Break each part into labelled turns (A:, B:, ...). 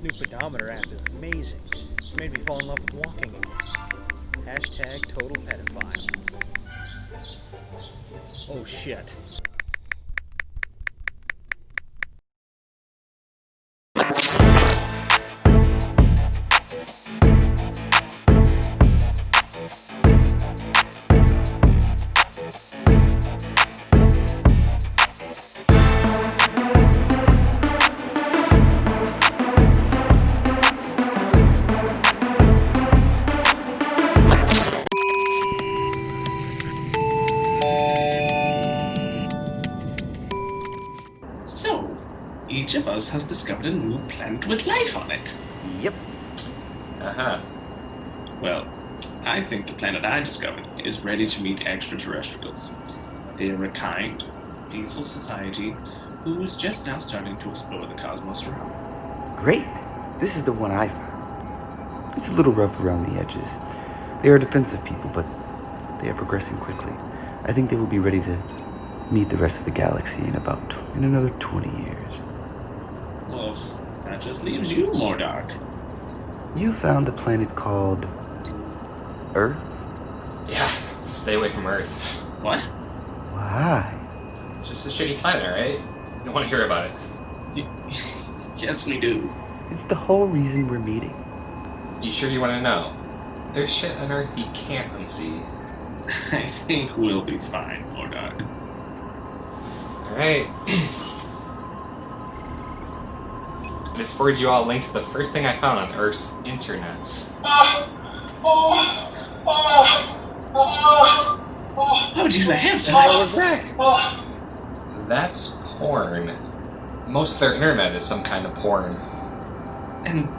A: new Pedometer app is amazing. It's made me fall in love with walking again. Hashtag total pedophile. Oh shit.
B: So, each of us has discovered a new planet with life on it.
A: Yep.
C: Uh-huh.
B: Well, I think the planet I discovered is ready to meet extraterrestrials. They are a kind, peaceful society who is just now starting to explore the cosmos around them.
D: Great! This is the one I found. It's a little rough around the edges. They are defensive people, but they are progressing quickly. I think they will be ready to meet the rest of the galaxy in another 20 years.
B: Well, that just leaves you more dark.
D: You found a planet called Earth?
C: Yeah, stay away from Earth.
B: What?
D: Why?
C: It's just a shitty planet, right? You don't want to hear about it.
B: Yes, we do.
D: It's the whole reason we're meeting.
C: You sure you want to know? There's shit on Earth you can't unsee.
B: I think we'll be fine, Mordog.
C: Alright. I just forwarded you all a link to the first thing I found on Earth's internet.
B: Oh, geez, I have to. I was back.
C: That's porn. Most of their internet is some kind of porn.
B: And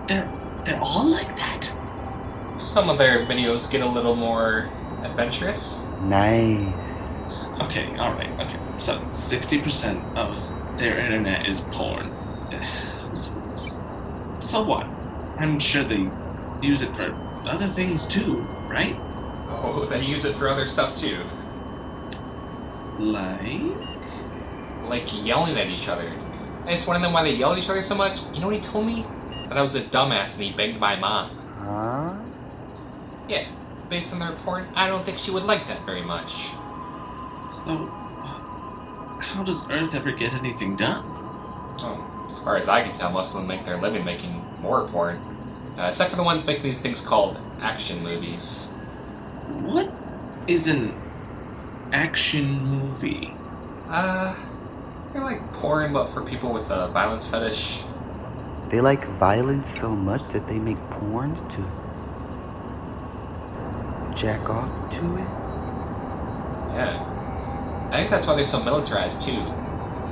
B: they're all like that?
C: Some of their videos get a little more adventurous.
D: Nice.
B: Okay, alright, okay. So, 60% of their internet is porn. So what? I'm sure they use it for other things too, right?
C: Oh, they use it for other stuff too. Like yelling at each other. I just want to know why they yell at each other so much. You know what he told me? That I was a dumbass and he begged my mom.
D: Huh?
C: Yeah, based on their porn, I don't think she would like that very much.
B: So, how does Earth ever get anything done?
C: Oh, as far as I can tell, most of them make their living making more porn. Except for the ones making these things called action movies.
B: What is an action movie?
C: They're like porn, but for people with a violence fetish.
D: They like violence so much that they make porns to jack off to it?
C: Yeah. I think that's why they're so militarized too.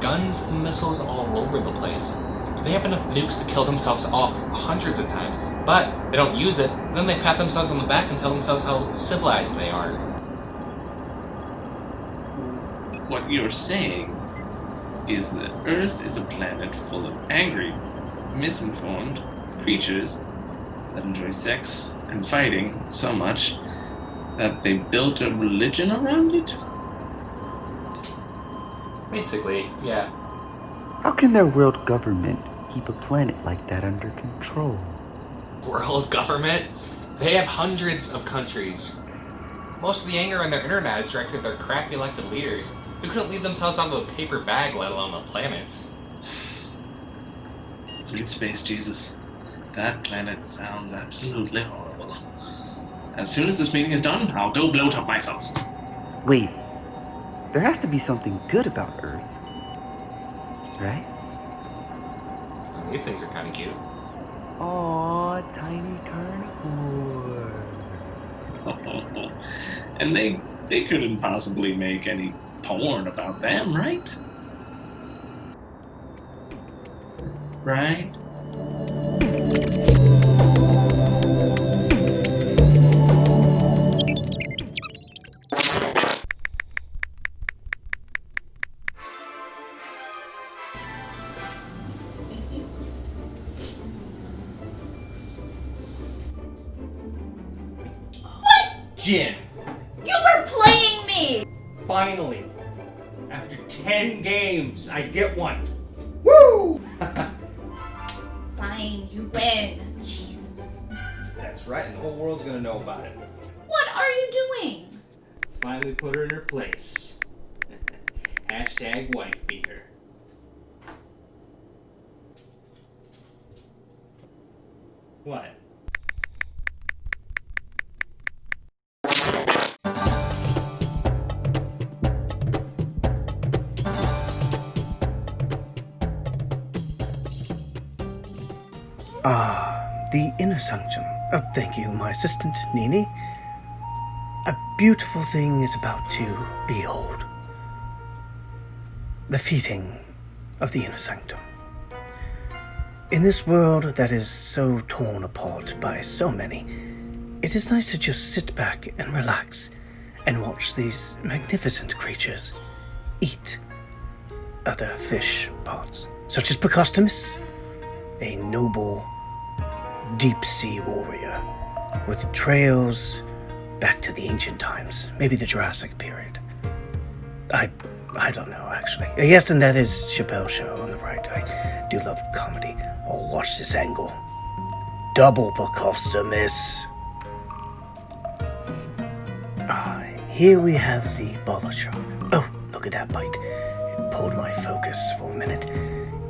C: Guns and missiles all over the place. They have enough nukes to kill themselves off hundreds of times, but they don't use it, and then they pat themselves on the back and tell themselves how civilized they are.
B: What you're saying is that Earth is a planet full of angry, misinformed creatures that enjoy sex and fighting so much that they built a religion around it?
C: Basically, yeah.
D: How can their world government keep a planet like that under control?
C: World government? They have hundreds of countries. Most of the anger on their internet is directed at their crappy elected leaders who couldn't leave themselves onto a paper bag, let alone a planet.
B: Fleet Space Jesus. That planet sounds absolutely horrible. As soon as this meeting is done, I'll go bloat up myself.
D: Wait, there has to be something good about Earth, right?
C: These things are kind of cute.
D: Aw, tiny carnivore.
B: And they couldn't possibly make any porn about them, right? Right?
A: Jin,
E: You were playing me!
A: finally, after 10 games, I get one. Woo!
E: fine. You win. Jesus.
F: That's right, and the whole world's gonna know about it.
E: What are you doing?
F: Finally put her in her place. Hashtag wife beater. What?
G: The inner sanctum. Thank you, my assistant, Nini. A beautiful thing is about to behold. The feeding of the inner sanctum. In this world that is so torn apart by so many, it is nice to just sit back and relax and watch these magnificent creatures eat other fish parts, such as Picostomus, a noble deep-sea warrior with trails back to the ancient times, maybe the Jurassic period. I don't know, actually. Yes, and that is Chappelle's Show on the right. I do love comedy. Oh, watch this angle. Double Picostomus. Here we have the bola shark. Oh, look at that bite. It pulled my focus for a minute.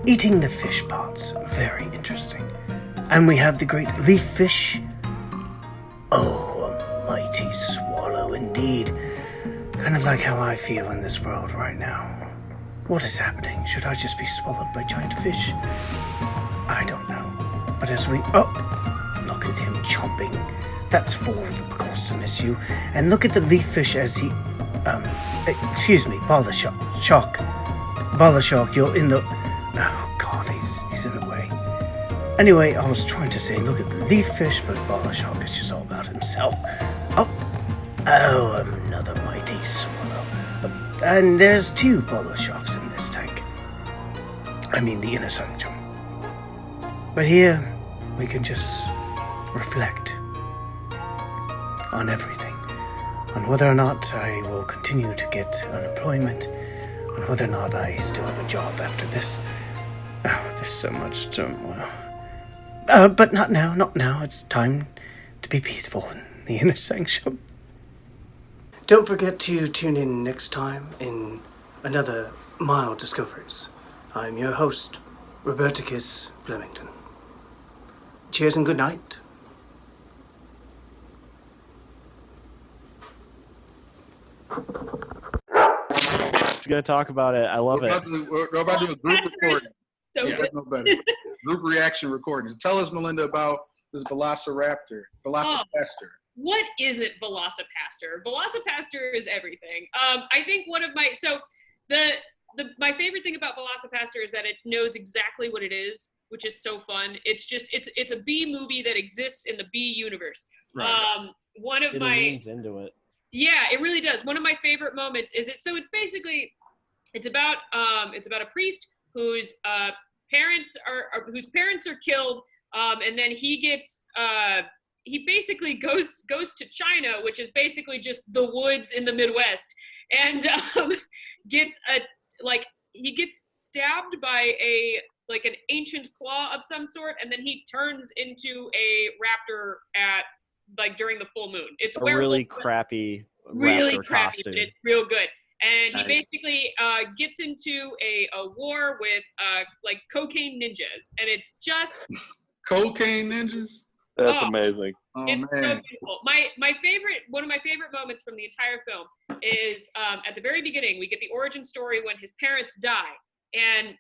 G: Eating the fish parts. Very interesting. And we have the great leaf fish. Oh, a mighty swallow indeed. Kind of like how I feel in this world right now. What is happening? Should I just be swallowed by giant fish? I don't know. But as we... Oh! Look at him chomping. That's for the Picostomus, you. And look at the leaf fish as he... excuse me, bola shark. Bola shark, you're in the... Oh, God, he's in the way. Anyway, I was trying to say, look at the leaf fish, but bola shark is just all about himself. Oh, another mighty swallow. And there's 2 bola sharks in this tank. I mean, the inner sanctum. But here, we can just reflect on everything. On whether or not I will continue to get unemployment. On whether or not I still have a job after this. Oh, there's so much turmoil. But not now, not now. It's time to be peaceful in the inner sanctum. Don't forget to tune in next time in another Mild Discoveries. I'm your host, Roberticus Flemington. Cheers and good night.
H: He's gonna talk about it. I love it.
I: We're about to do a group recording.
J: So
I: Yeah,
J: good.
I: that's no better. Group reaction recordings. Tell us, Mellinda, about this Velociraptor. Velocipastor.
J: What is it, VELICIPASTOR? VELICIPASTOR is everything. I think one of my my favorite thing about VELICIPASTOR is that it knows exactly what it is, which is so fun. It's a B movie that exists in the B universe.
H: Right.
J: One of
H: It
J: my
H: leans into it.
J: Yeah, it really does. One of my favorite moments is it's about a priest whose parents are killed, and then he basically goes to China, which is basically just the woods in the Midwest, and he gets stabbed by an ancient claw of some sort, and then he turns into a raptor during the full moon. It's
H: A really crappy
J: really
H: raptor
J: crappy,
H: costume.
J: but it's real good. And
B: Nice.
J: he basically gets into a war with cocaine ninjas, and it's just
I: Cocaine ninjas?
H: That's
J: Oh.
H: amazing.
I: Oh,
J: it's so
I: man.
J: beautiful. One of my favorite moments from the entire film is at the very beginning. We get the origin story when his parents die, and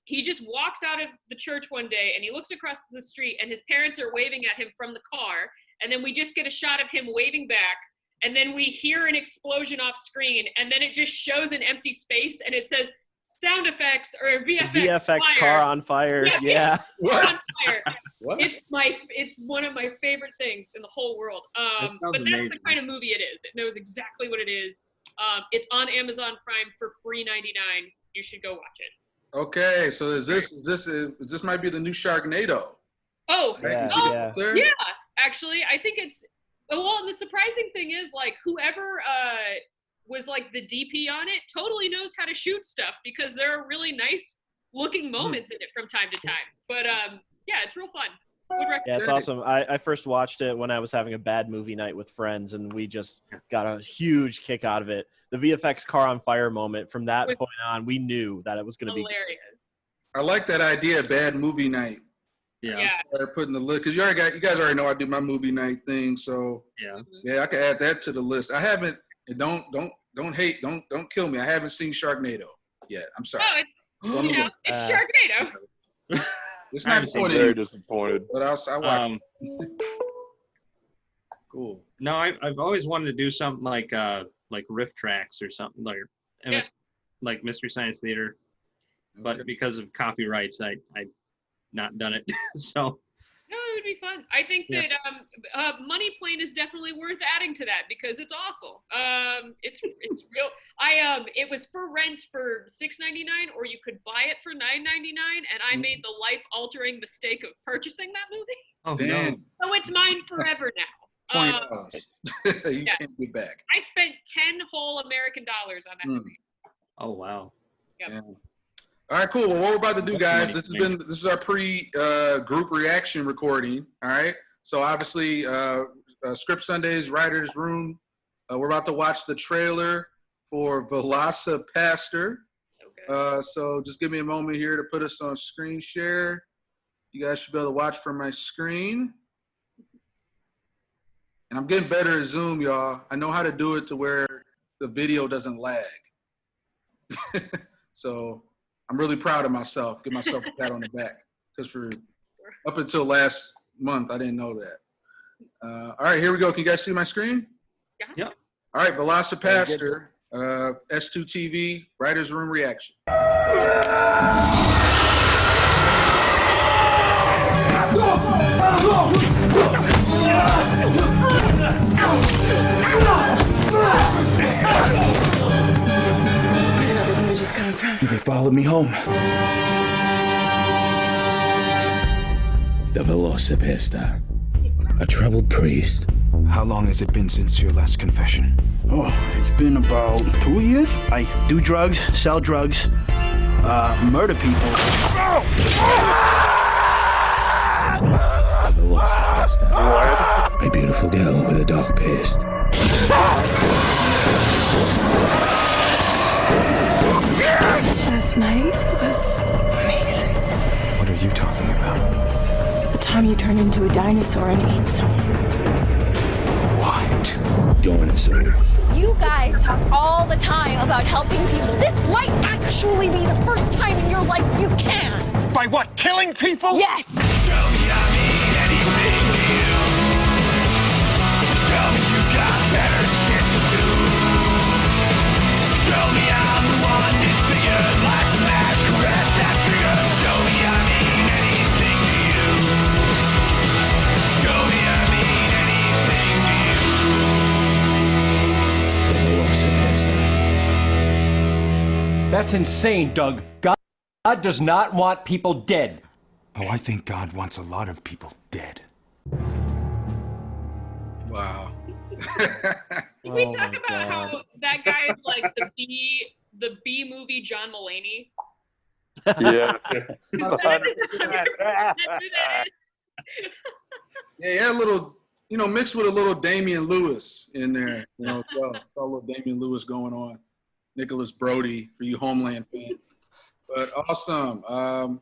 J: he just walks out of the church one day and he looks across the street and his parents are waving at him from the car, and then we just get a shot of him waving back, and then we hear an explosion off screen, and then it just shows an empty space and it says sound effects or VFX
H: VFX
J: fire.
H: car on fire. Yeah.
J: Car on fire.
I: What?
J: It's one of my favorite things in the whole world. But that's
I: amazing.
J: the kind of movie it is. It knows exactly what it is. It's on Amazon Prime for free $3.99. You should go watch it.
I: Okay, so this might be the new Sharknado.
J: Oh,
H: Yeah,
J: oh,
H: yeah.
J: yeah. Actually, I think it's well. And the surprising thing is, whoever was the DP on it totally knows how to shoot stuff, because there are really nice looking moments in it from time to time. But Yeah, it's real fun. Would recommend.
H: Yeah, it's awesome. I first watched it when I was having a bad movie night with friends, and we just got a huge kick out of it. The VFX car on fire moment, from that point on, we knew that it was going to be
J: hilarious.
I: I like that idea, bad movie night.
J: Yeah.
I: Start putting the list, because you guys already know I do my movie night thing, so yeah, I can add that to the list. I haven't. Don't hate. Don't kill me. I haven't seen Sharknado yet. I'm sorry.
J: Oh, it's Sharknado.
I: It's not disappointed.
K: Very disappointed.
I: But I'll watch it. Cool.
L: No, I've always wanted to do something like riff tracks or something like Mystery Science Theater, but because of copyrights, I not done it. So.
J: No, it would be fun. I think that Money Plane is definitely worth adding to that because it's awful. It's real. It was for rent for $6.99, or you could buy it for $9.99, and I made the life-altering mistake of purchasing that movie.
L: Oh,
I: damn.
J: So it's mine forever now.
I: $20. You can't get back.
J: I spent 10 whole American dollars on that movie.
L: Oh wow.
J: Yep.
I: Yeah. All right, cool. Well, what we're about to do, guys, this is our group reaction recording. All right. So obviously, Script Sundays, Writers Room. We're about to watch the trailer for VELICIPASTOR. Okay. So just give me a moment here to put us on screen share. You guys should be able to watch from my screen. And I'm getting better at Zoom, y'all. I know how to do it to where the video doesn't lag. So I'm really proud of myself. Give myself a pat on the back. Because for up until last month, I didn't know that. All right, here we go. Can you guys see my screen?
J: Yeah.
I: All right, VELICIPASTOR, S2TV, Writers Room reaction.
D: They followed me home.
M: The VELICIPASTOR, a troubled priest.
N: How long has it been since your last confession?
M: Oh, it's been about 2 years. I do drugs, sell drugs, murder people.
N: The VELICIPASTOR,
M: A beautiful girl with a dark past.
O: Last night was amazing.
N: What are you talking about?
O: The time you turned into a dinosaur and ate someone.
M: What? Dinosaurs.
P: You guys talk all the time about helping people. This might actually be the first time in your life you can.
N: By what? Killing people?
P: Yes!
Q: Tell me I mean anything to you. Tell me you got better shit to do. Tell me I'm the one disfigured like a mad caress that triggers. Show me I mean anything to you. Show me I mean anything to you.
M: The VELICIPASTOR.
R: That's insane, Doug. God does not want people dead.
N: Oh, I think God wants a lot of people dead.
I: Wow.
J: Can we talk about how that guy is like the B movie John Mulaney?
K: Yeah.
I: Yeah, he had a little, mixed with a little Damian Lewis in there. Saw a little Damian Lewis going on. Nicholas Brody for you Homeland fans. But awesome.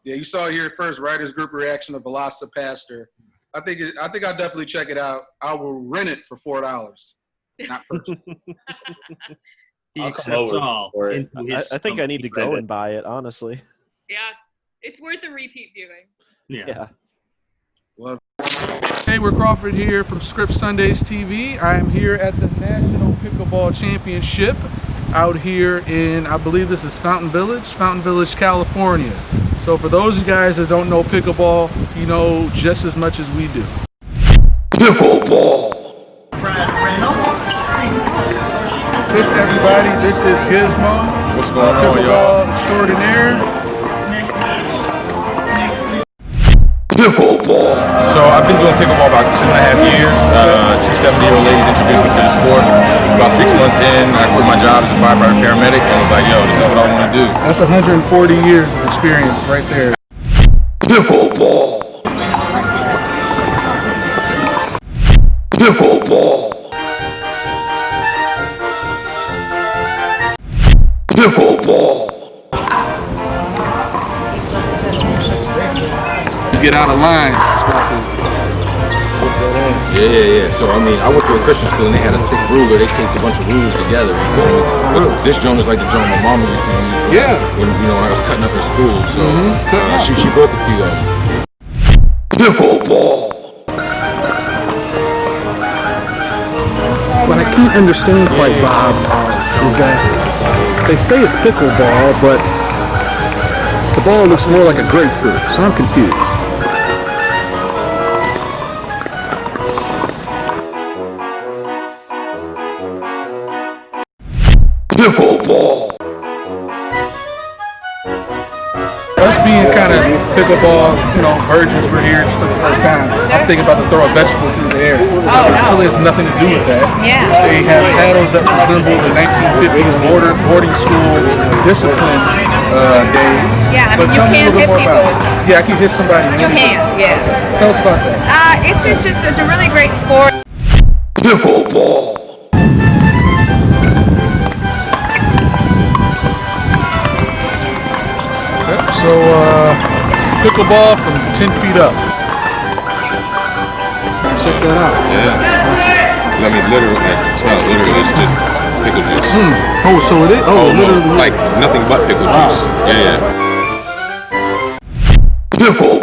I: Yeah, you saw it here first, Writers Group reaction of VELICIPASTOR. I think I'll definitely check it out. I will rent it for $4. Not purchase.
L: I'll come over for it.
H: I think I need to go and buy it, honestly.
J: Yeah, it's worth a repeat viewing.
H: Yeah.
I: Love. Hayward Crawford here from Script Sundays TV. I am here at the National Pickleball Championship out here in, I believe this is Fountain Village, California. So for those of you guys that don't know pickleball, you know just as much as we do.
M: Pickleball.
I: This everybody, this is Gizmo.
K: What's going on,
I: y'all? Extraordinaire.
M: Pickleball.
S: So I've been doing pickleball about 2.5 years. 2 70-year-old ladies introduced me to the sport. About 6 months in, I quit my job as a firefighter paramedic and was like, yo, this is what I want to do.
I: That's 140 years of experience right there.
M: Pickleball.
N: Pickleball. Pickleball.
I: You get out of line.
S: Yeah. So, I mean, I went to a Christian school and they had a thick ruler. They taped a bunch of rulers together. You know? But this joint is like the joint my mama used to use. When, when I was cutting up in school. So, she broke a few of them.
N: Pickleball.
M: What I can't understand quite, Bob, is that they say it's pickleball, but the ball looks more like a grapefruit, so I'm confused.
N: Pickleball.
I: Us being kind of pickleball, virgins, we're here just for the first time. I'm thinking about to throw a vegetable through the air.
T: Oh, no.
I: Really has nothing to do with that.
T: Yeah.
I: They have paddles that resemble the 1950s boarding school discipline days.
T: Yeah, I
I: But
T: mean, you
I: tell me
T: can
I: a little
T: hit
I: more
T: people.
I: about it. Yeah, I can hit somebody.
T: You can, yeah.
I: Tell us about that.
T: It's a really great sport.
N: Pickleball.
I: Yep, so pickleball from 10 feet up. Check that out.
S: Yeah. I mean, literally, it's not literally, it's just pickle juice.
I: Oh, so it is? Oh,
S: no, like nothing but pickle juice. Yeah.
N: Pickle.